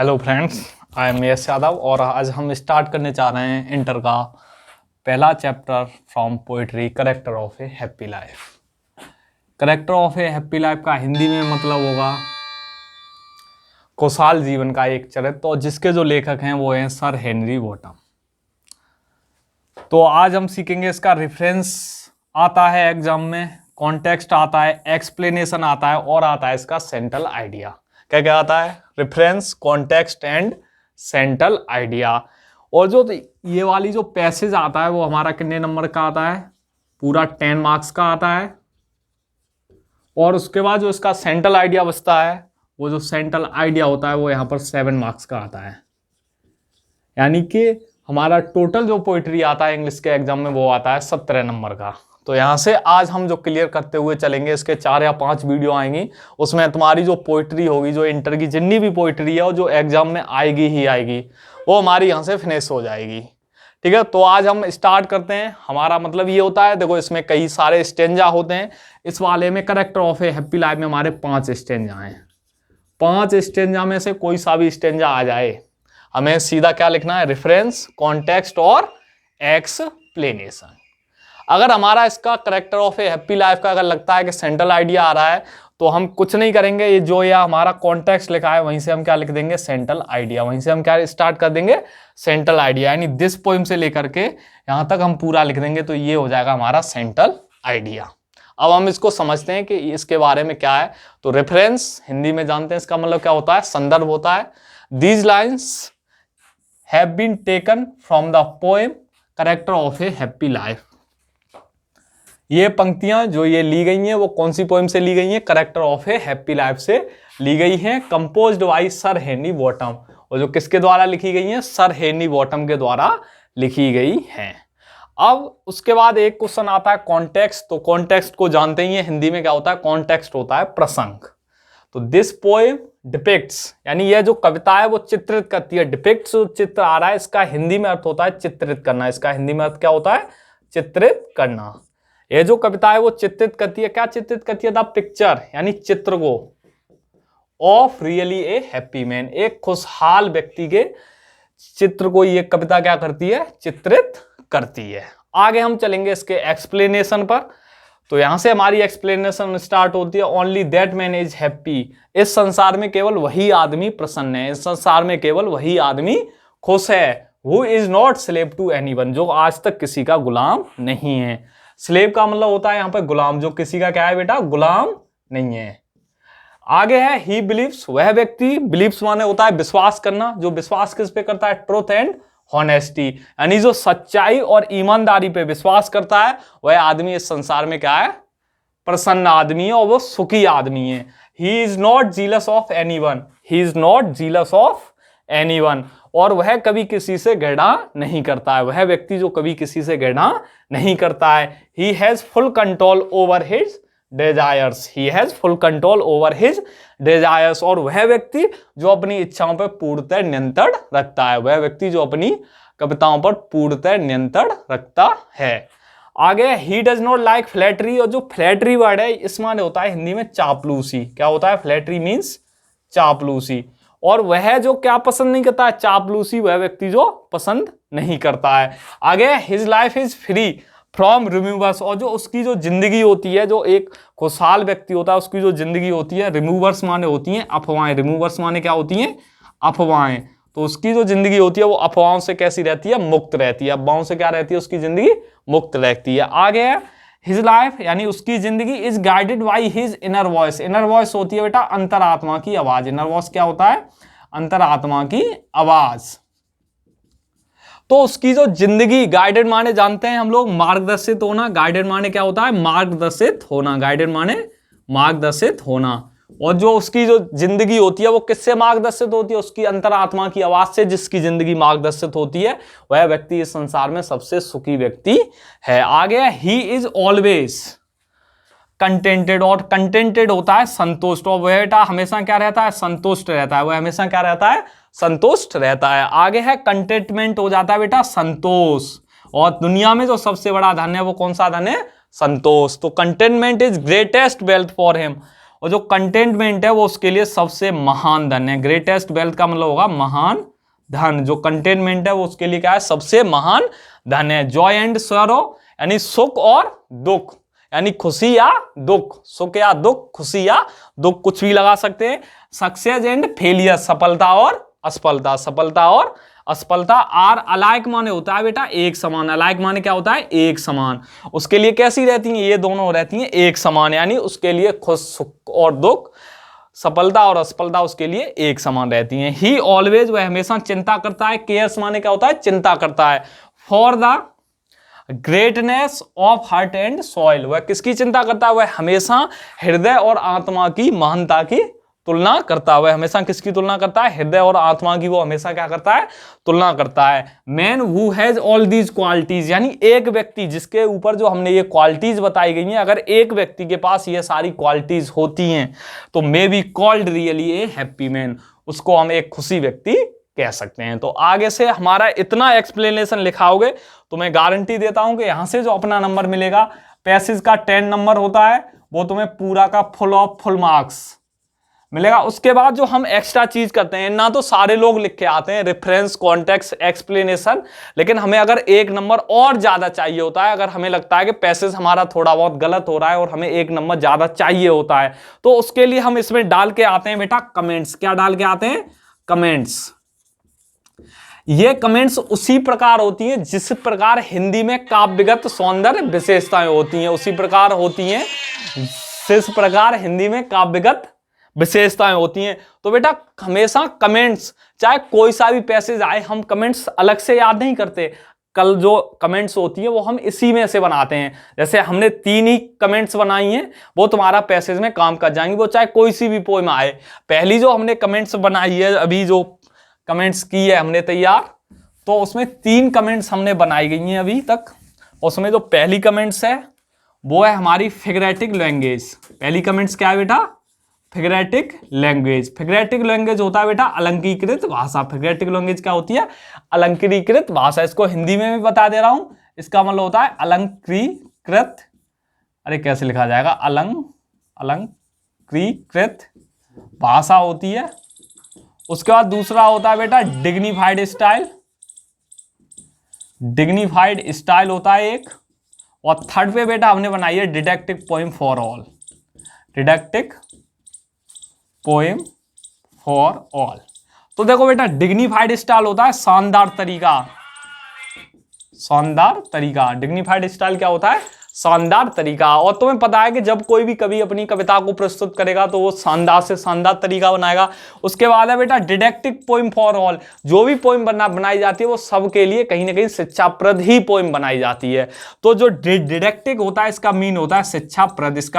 Hello friends, I am यश यादव और आज हम स्टार्ट करने जा रहे हैं इंटर का पहला chapter from poetry character of a happy life. Character of a happy life का हिंदी में मतलब होगा खुशहाल जीवन का एक चरित्र, और जिसके जो लेखक हैं वो हैं सर हेनरी वॉटम। तो आज हम सीखेंगे, इसका रेफरेंस आता है एग्जाम में, कॉन्टेक्स्ट आता है, एक्सप्लेनेशन आता है और आता है इसका सेंट्रल आइडिया। क्या क्या आता है? Reference, context and central idea. और जो ये वाली जो पैसेज आता है वो हमारा कितने नंबर का आता है? पूरा 10 मार्क्स का आता है। और उसके बाद जो इसका सेंट्रल आइडिया बचता है, वो जो सेंट्रल आइडिया होता है वो यहाँ पर 7 मार्क्स का आता है। यानी कि हमारा टोटल जो पोइट्री आता है इंग्लिश के एग्जाम में वो आता है 17 नंबर का। तो यहाँ से आज हम जो क्लियर करते हुए चलेंगे, इसके 4 या 5 वीडियो आएंगी, उसमें तुम्हारी जो पोइट्री होगी, जो इंटर की जितनी भी पोइट्री है और जो एग्जाम में आएगी ही आएगी, वो हमारी यहाँ से फिनिश हो जाएगी। ठीक है, तो आज हम स्टार्ट करते हैं। हमारा मतलब ये होता है, देखो इसमें कई सारे स्टेंजा होते हैं। इस वाले में character of a happy life में हमारे 5 स्टेंजा हैं। 5 स्टेंजा में से कोई सा भी स्टेंजा आ जाए, हमें सीधा क्या लिखना है? रेफरेंस, कॉन्टेक्स्ट और एक्सप्लेनेशन। अगर हमारा इसका character of a happy life का अगर लगता है कि सेंट्रल आइडिया आ रहा है, तो हम कुछ नहीं करेंगे, ये जो या हमारा कॉन्टेक्स्ट लिखा है वहीं से हम क्या लिख देंगे? Central idea. वहीं से हम क्या स्टार्ट कर देंगे? Central idea. यानी दिस पोइम से लेकर के यहां तक हम पूरा लिख देंगे, तो ये हो जाएगा हमारा सेंट्रल आइडिया। अब हम इसको समझते हैं कि इसके बारे में क्या है। तो रेफरेंस हिंदी में जानते हैं, इसका मतलब क्या होता है? संदर्भ होता है। These lines have been taken from the poem character of a happy life. ये पंक्तियां जो ये ली गई हैं वो कौन सी पोएम से ली गई हैं? Character of a happy life से ली गई हैं, कंपोज्ड बाय सर हेनरी वॉटम। और जो किसके द्वारा लिखी गई हैं? सर हेनरी वॉटम के द्वारा लिखी गई हैं। अब उसके बाद एक क्वेश्चन आता है कॉन्टेक्स्ट। तो कॉन्टेक्स्ट को जानते ही हैं, हिंदी में क्या होता है? कॉन्टेक्स्ट होता है प्रसंग। तो दिस पोएम डिपिक्ट्स, यानी यह जो कविता है वो चित्रित करती है। डिपिक्ट्स जो चित्र आ रहा है, इसका हिंदी में अर्थ होता है चित्रित करना। इसका हिंदी में अर्थ क्या होता है? चित्रित करना। ये जो कविता है वो चित्रित करती है, क्या चित्रित करती है? द पिक्चर, यानी चित्र को, of really a happy man, एक खुशहाल व्यक्ति के चित्र को ये कविता क्या करती है? चित्रित करती है। आगे हम चलेंगे इसके एक्सप्लेनेशन पर। तो यहां से हमारी एक्सप्लेनेशन स्टार्ट होती है। Only that man is happy, इस संसार में केवल वही आदमी प्रसन्न है, इस संसार में केवल वही आदमी खुश है। Who is not slave to anyone, जो आज तक किसी का गुलाम नहीं है। स्लेव का मतलब होता है यहाँ पर गुलाम, जो किसी का क्या है बेटा? गुलाम नहीं है। आगे है ही बिलीव्स, वह व्यक्ति, बिलीव्स माने होता है विश्वास करना, जो विश्वास किस पे करता है? ट्रुथ एंड हॉनेस्टी, यानी जो सच्चाई और ईमानदारी पे विश्वास करता है वह आदमी इस संसार में क्या है? प्रसन्न आदमी है और वो सुखी आदमी है। He is not jealous of anyone, he is not jealous of anyone, और वह कभी किसी से घृणा नहीं करता है। वह व्यक्ति जो कभी किसी से घृणा नहीं करता है। He has full control over his desires, he has full control over his desires, और वह व्यक्ति जो अपनी इच्छाओं पर पूर्णतः नियंत्रण रखता है। वह व्यक्ति जो अपनी कविताओं पर पूर्णतः नियंत्रण रखता है। आगे he does not like flattery, और जो फ्लैटरी वर्ड है इस माने होता है हिंदी में चापलूसी। क्या होता है? फ्लैटरी मीन्स चापलूसी। और वह जो क्या पसंद नहीं करता है? चापलूसी, वह व्यक्ति जो पसंद नहीं करता है। आगे his life is free from removers, और जो उसकी जो जिंदगी होती है, जो एक खुशहाल व्यक्ति होता है उसकी जो जिंदगी होती है, रिमूवर्स माने होती हैं अफवाहें। रिमूवर्स माने क्या होती हैं? अफवाहें। तो उसकी जो जिंदगी होती है वो अफवाहों से कैसी रहती है? मुक्त रहती है। अफवाहों से क्या रहती है? उसकी जिंदगी मुक्त रहती है। आगे है हिज लाइफ, यानी उसकी जिंदगी is guided by his inner voice. Inner voice होती है बेटा अंतरात्मा की आवाज। इनर वॉइस क्या होता है? अंतरात्मा की आवाज। तो उसकी जो जिंदगी, गाइडेड माने जानते हैं हम लोग मार्गदर्शित होना। गाइडेड माने क्या होता है? मार्गदर्शित होना। गाइडेड माने मार्गदर्शित होना। और जो उसकी जो जिंदगी होती है वो किससे मार्गदर्शित होती है? उसकी अंतरात्मा की आवाज से। जिसकी जिंदगी मार्गदर्शित होती है वह व्यक्ति इस संसार में सबसे सुखी व्यक्ति है। आगे ही इज ऑलवेज कंटेंटेड, और कंटेंटेड होता है संतुष्ट, और वह बेटा हमेशा क्या रहता है? संतुष्ट रहता है। वह हमेशा क्या रहता है? संतुष्ट रहता है। आगे है कंटेंटमेंट, हो जाता है बेटा संतोष, और दुनिया में जो सबसे बड़ा धन है वो कौन सा धन है? संतोष। तो containment is greatest wealth for him, और जो कंटेनमेंट है वो उसके लिए सबसे महान धन है। ग्रेटेस्ट वेल्थ का मतलब होगा महान धन। जो कंटेनमेंट है वो उसके लिए क्या है, सबसे महान धन है। जॉय एंड सॉरो यानी सुख और दुख, यानी खुशी या दुख, सुख या दुख, खुशी या दुख, कुछ भी लगा सकते हैं। सक्सेस एंड फेलियर, सफलता और असफलता, सफलता और असफलता। आर अलाइक माने होता है बेटा एक समान, अलाइक माने क्या होता है, एक समान। उसके लिए कैसी रहती हैं, ये दोनों रहती हैं एक समान, यानी उसके लिए खुश सुख और दुख, सफलता और असफलता उसके लिए एक समान रहती हैं। ही ऑलवेज, वह हमेशा चिंता करता है। केयर्स माने क्या होता है, चिंता करता है। For the greatness of heart and soil, वह किसकी चिंता करता है, वह हमेशा हृदय और आत्मा की महानता की तुलना करता है। वह हमेशा किसकी तुलना करता है, हृदय और आत्मा की वो हमेशा क्या करता है, तुलना करता है। Man who has all these qualities, यानी एक व्यक्ति जिसके ऊपर जो हमने ये क्वालिटीज बताई गई हैं, अगर एक व्यक्ति के पास ये सारी क्वालिटीज होती हैं तो may be called really a happy man, उसको हम एक खुशी व्यक्ति कह सकते हैं। तो आगे से हमारा इतना एक्सप्लेनेशन लिखाओगे तो मैं गारंटी देता हूं कि यहां से जो अपना नंबर मिलेगा, पैसेज का 10 नंबर होता है, वो तुम्हें पूरा का फुल ऑफ फुल मार्क्स मिलेगा। उसके बाद जो हम एक्स्ट्रा चीज करते हैं ना, तो सारे लोग लिख के आते हैं रेफरेंस, कॉन्टेक्स्ट, एक्सप्लेनेशन, लेकिन हमें अगर एक नंबर और ज्यादा चाहिए होता है, अगर हमें लगता है कि पैसेज हमारा थोड़ा बहुत गलत हो रहा है और हमें एक नंबर ज्यादा चाहिए होता है, तो उसके लिए हम इसमें डाल के आते हैं बेटा कमेंट्स। क्या डाल के आते हैं, कमेंट्स। ये कमेंट्स उसी प्रकार होती हैं जिस प्रकार हिंदी में काव्यगत सौंदर्य विशेषताएं होती हैं, उसी प्रकार होती हैं जिस प्रकार हिंदी में काव्यगत विशेषताएं होती हैं। तो बेटा हमेशा कमेंट्स, चाहे कोई सा भी पैसेज आए, हम कमेंट्स अलग से याद नहीं करते। कल जो कमेंट्स होती है वो हम इसी में से बनाते हैं। जैसे हमने 3 ही कमेंट्स बनाई हैं, वो तुम्हारा पैसेज में काम कर जाएंगी, वो चाहे कोई सी भी पोएम आए। पहली जो हमने कमेंट्स बनाई है, अभी जो कमेंट्स की है हमने तैयार, तो उसमें 3 कमेंट्स हमने बनाई गई हैं अभी तक। उसमें जो पहली कमेंट्स है वो है हमारी फिगरेटिक लैंग्वेज। पहली कमेंट्स क्या है बेटा, फिगरेटिक लैंग्वेज। फिगरेटिक लैंग्वेज होता है बेटा अलंकीकृत भाषा। फिगरेटिक लैंग्वेज क्या होती है, अलंकीकृत भाषा। इसको हिंदी में भी बता दे रहा हूं, इसका मतलब होता है अलंकीकृत, अरे कैसे लिखा जाएगा, अलंकीकृत भाषा होती है। उसके बाद दूसरा होता है बेटा डिग्निफाइड स्टाइल, डिग्निफाइड स्टाइल होता है एक। और थर्ड पे बेटा हमने बनाई है didactic poem for all, didactic poem for all. तो देखो बेटा डिग्निफाइड स्टाइल होता है शानदार तरीका, शानदार तरीका। डिग्निफाइड स्टाइल क्या होता है, शानदार तरीका। और तुम्हें पता है कि जब कोई भी कवि अपनी कविता को प्रस्तुत करेगा तो वो शानदार से शानदार तरीका बनाएगा। उसके बाद है बेटा डिडक्टिक पोएम फॉर ऑल। जो भी पोएम बनाई जाती है वो सबके लिए कहीं ना कहीं शिक्षाप्रद ही पोएम बनाई जाती है। तो जो डिडक्टिक होता है इसका मीन होता है शिक्षाप्रद, इसका